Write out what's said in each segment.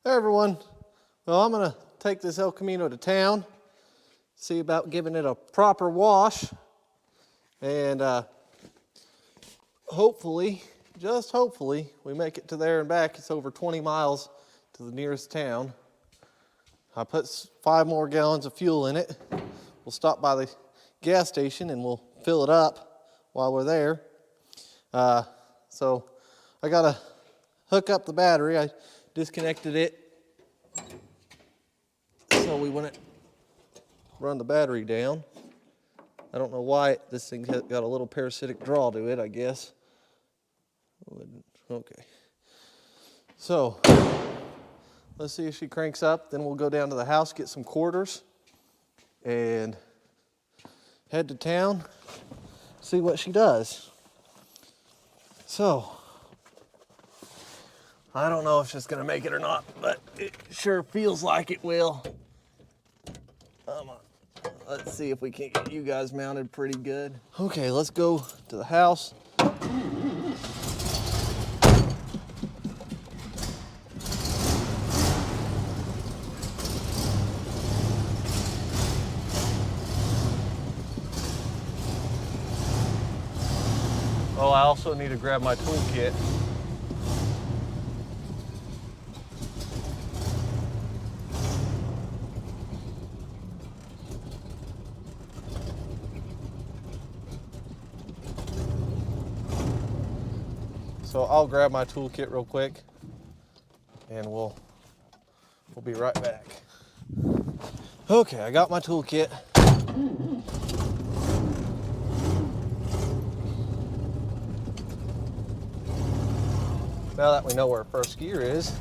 Hey everyone. Well, I'm gonna take this Elcamino to town, see about giving it a proper wash, and hopefully, just hopefully, we make it to there and back. It's over 20 miles to the nearest town. I put 5 more gallons of fuel in it. We'll stop by the gas station and we'll fill it up while we're there. So I gotta hook up the battery. I disconnected it so we wouldn't run the battery down. I don't know why this thing got a little parasitic draw to it, I guess. Okay. So let's see if she cranks up. Then we'll go down to the house, get some quarters, and head to town, see what she does. So I don't know if she's gonna make it or not, but it sure feels like it will. Let's see if we can get you guys mounted pretty good. Okay, let's go to the house. Oh, I also need to grab my toolkit. So I'll grab my toolkit real quick and we'll be right back. Okay, I got my toolkit. Now that we know where first gear is,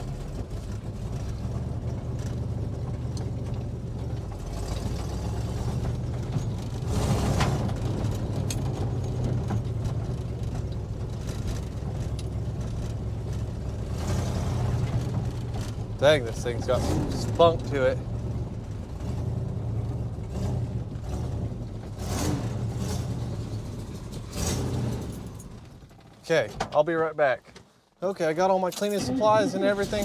dang, this thing's got some spunk to it. Okay, I'll be right back. Okay, I got all my cleaning supplies and everything.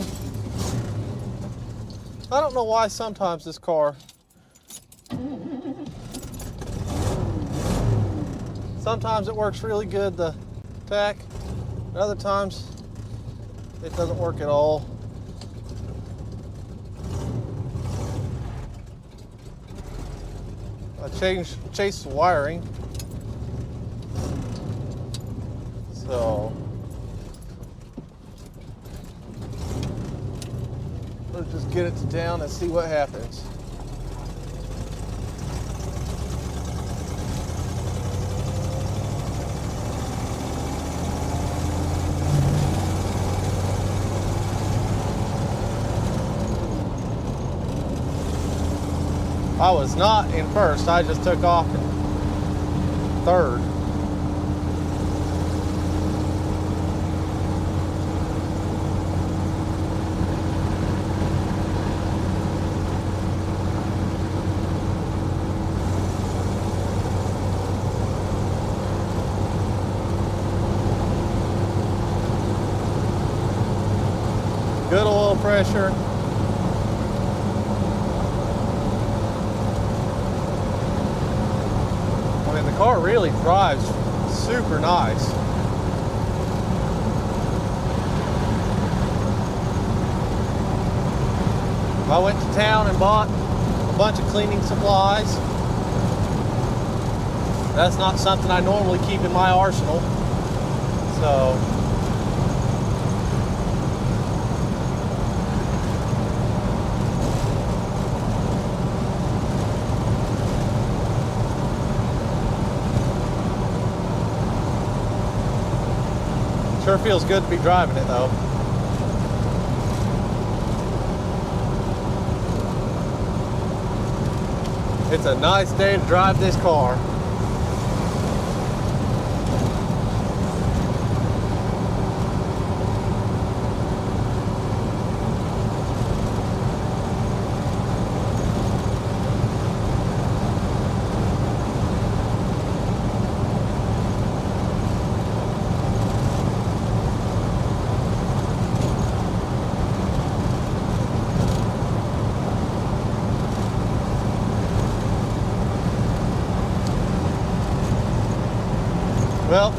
I don't know why sometimes this car, sometimes it works really good, the tack, and other times it doesn't work at all. I chased the wiring, so let's just get it to town and see what happens. I was not in first, I just took off in third. Good oil pressure. I mean, the car really drives super nice. I went to town and bought a bunch of cleaning supplies. That's not something I normally keep in my arsenal. So sure feels good to be driving it though. It's a nice day to drive this car.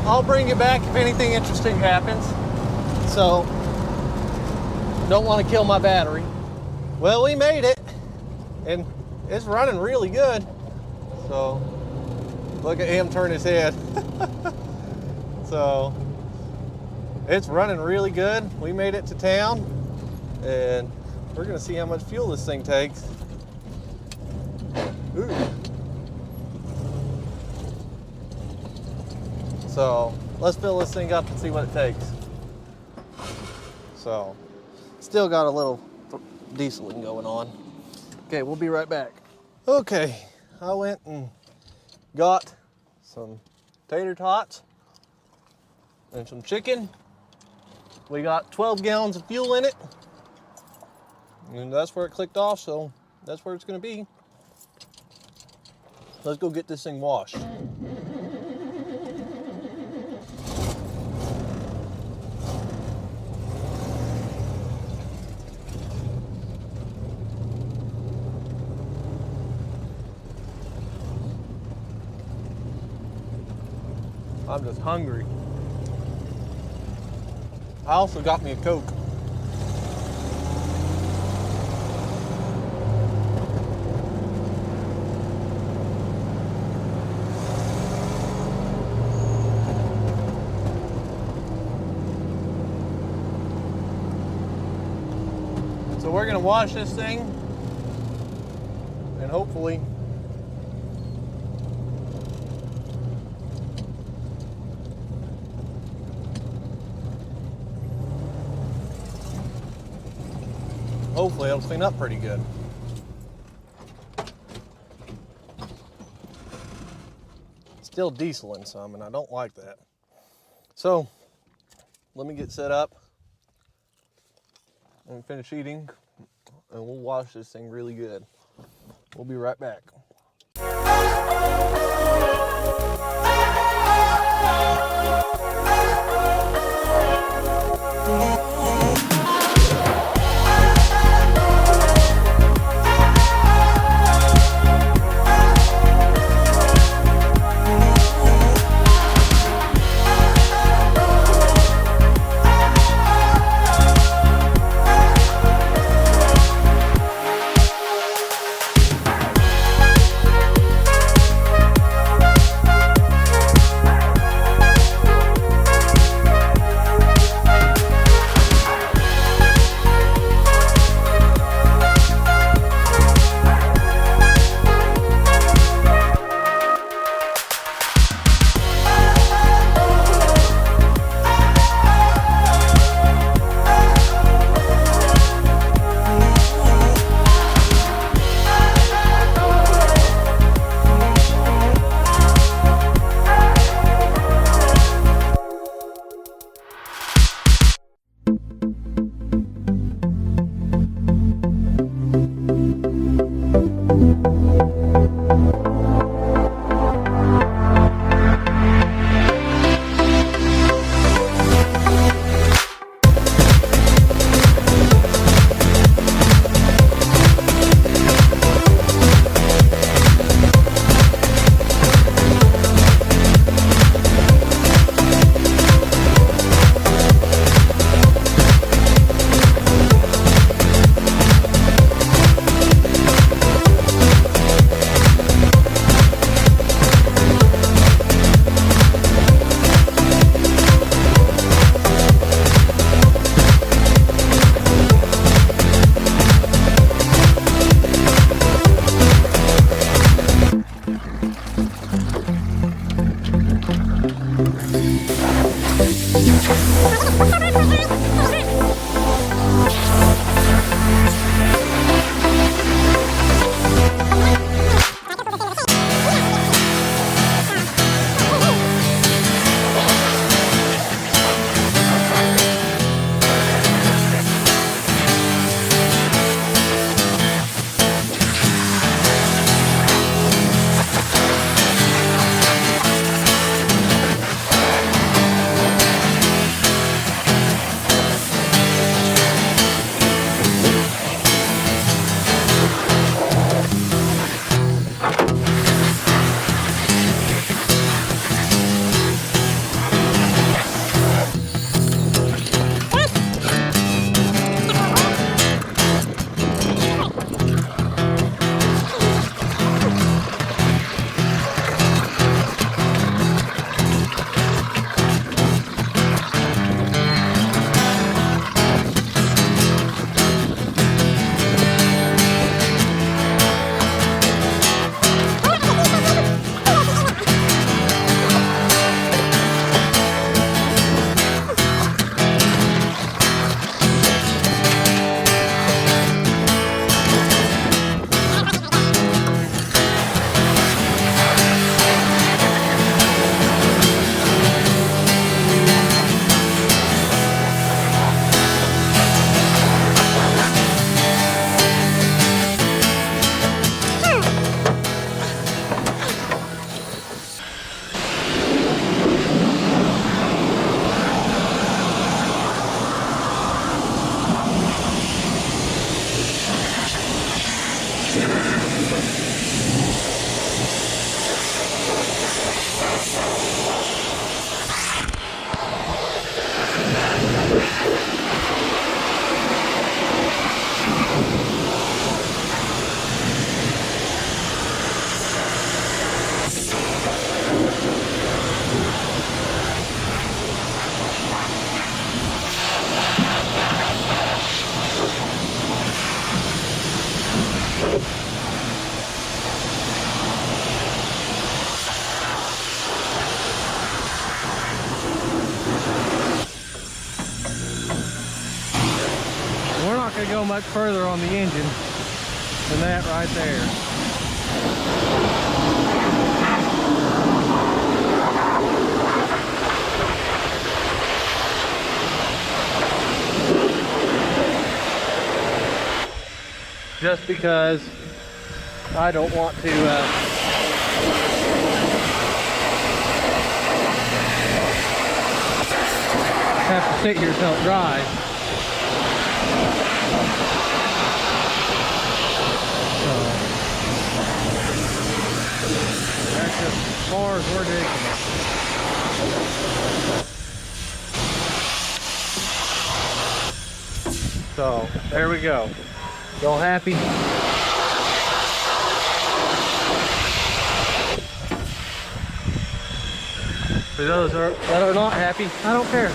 I'll bring you back if anything interesting happens. So, don't want to kill my battery. Well, we made it, and it's running really good. So, look at him turn his head. So, it's running really good. We made it to town, and we're gonna see how much fuel this thing takes. Ooh. So, let's fill this thing up and see what it takes. So, still got a little dieseling going on. Okay, we'll be right back. Okay, I went and got some tater tots and some chicken. We got 12 gallons of fuel in it. And that's where it clicked off, so that's where it's gonna be. Let's go get this thing washed. I'm just hungry. I also got me a Coke. So we're gonna wash this thing and hopefully it'll clean up pretty good. Still dieseling some, and I don't like that. So, let me get set up and finish eating, and we'll wash this thing really good. We'll be right back. much further on the engine than that right there. Just because I don't want to have to sit here till it dries. So that's just as far as we're digging it. So there we go. Y'all happy? For those that are not happy, I don't care.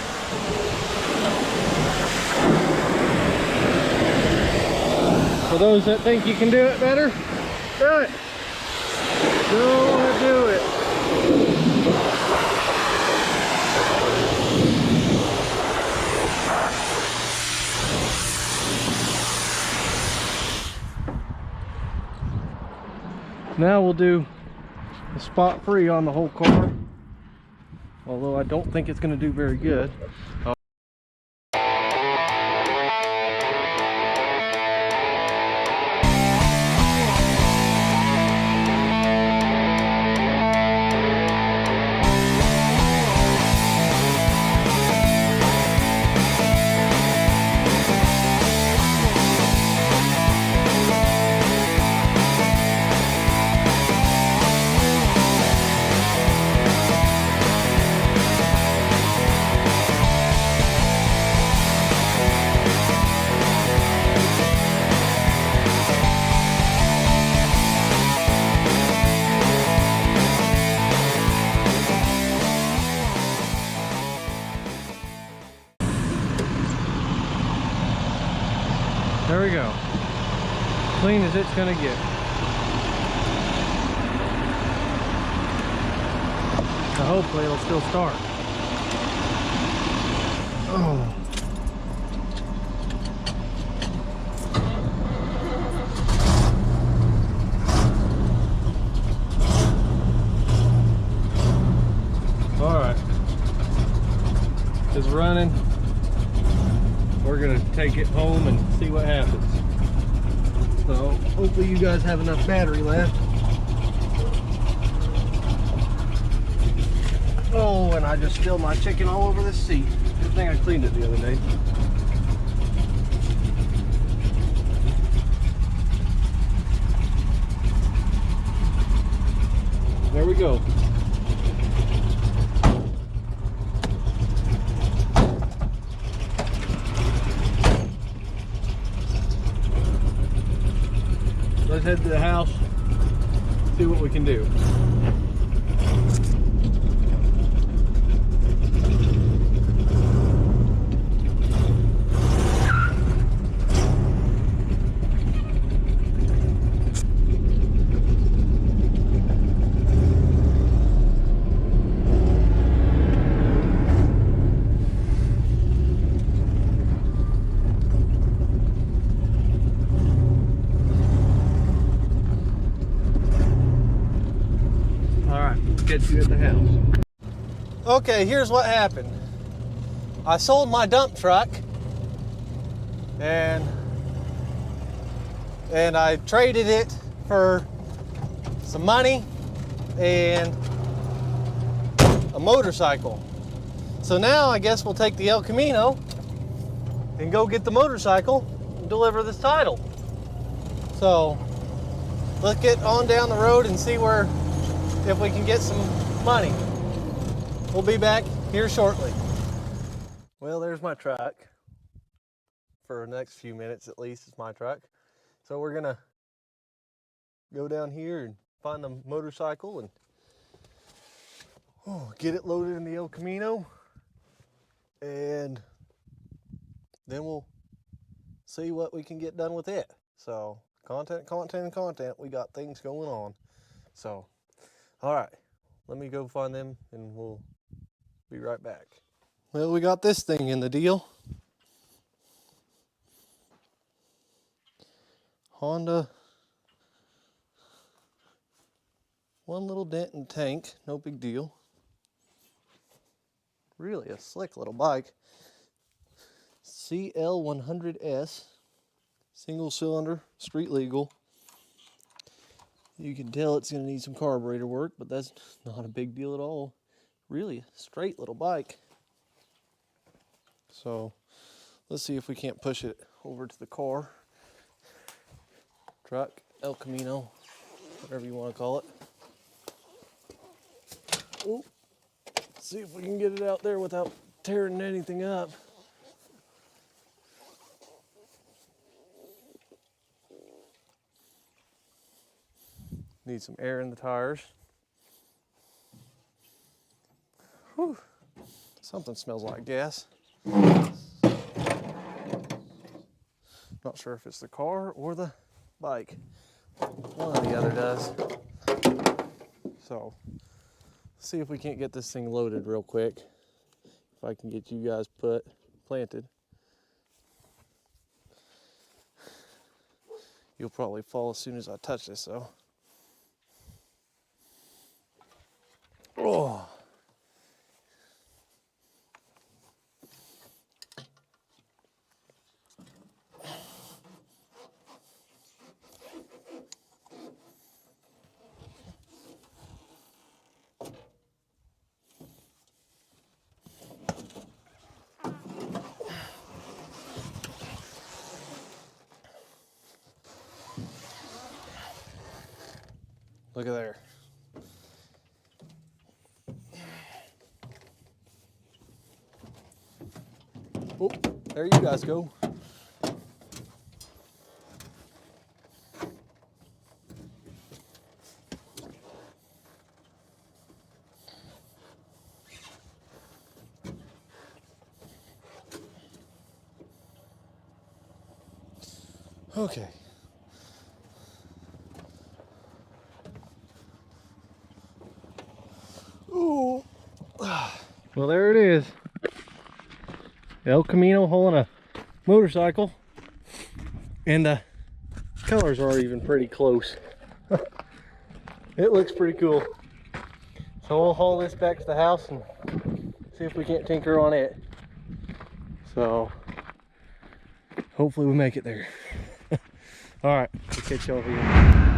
For those that think you can do it better, do it. Do it. Now we'll do a spot free on the whole car, although I don't think it's going to do very good. There we go. Clean as it's gonna get. Now hopefully it'll still start. Oh. All right. It's running. We're gonna take it home and see what happens. So hopefully you guys have enough battery left. Oh, and I just spilled my chicken all over this seat. Good thing I cleaned it the other day. There we go. Let's head to the house, see what we can do. Get you at the house. Okay, here's what happened. I sold my dump truck and I traded it for some money and a motorcycle. So now I guess we'll take the Elcamino and go get the motorcycle and deliver this title. So let's get on down the road and see if we can get some money. We'll be back here shortly. Well, there's my truck. For the next few minutes at least, it's my truck. So we're gonna go down here and find the motorcycle and get it loaded in the Elcamino. And then we'll see what we can get done with it. So content. We got things going on. So all right, let me go find them and we'll be right back. Well, we got this thing in the deal. Honda. One little dent in the tank, no big deal. Really a slick little bike. CL100S, single cylinder, street legal. You can tell it's gonna need some carburetor work, but that's not a big deal at all. Really a straight little bike. So let's see if we can't push it over to the car, truck, Elcamino, whatever you want to call it. Ooh. See if we can get it out there without tearing anything up. Need some air in the tires. Whew. Something smells like gas. Not sure if it's the car or the bike. One or the other does. So, see if we can't get this thing loaded real quick. If I can get you guys planted. You'll probably fall as soon as I touch this though. Oh. Look at there. Oh, there you guys go. Okay. Ooh. Well, there it is. Elcamino hauling a motorcycle. And the colors are even pretty close. It looks pretty cool. So we'll haul this back to the house and see if we can't tinker on it. So hopefully we make it there. All right, we'll catch you over here.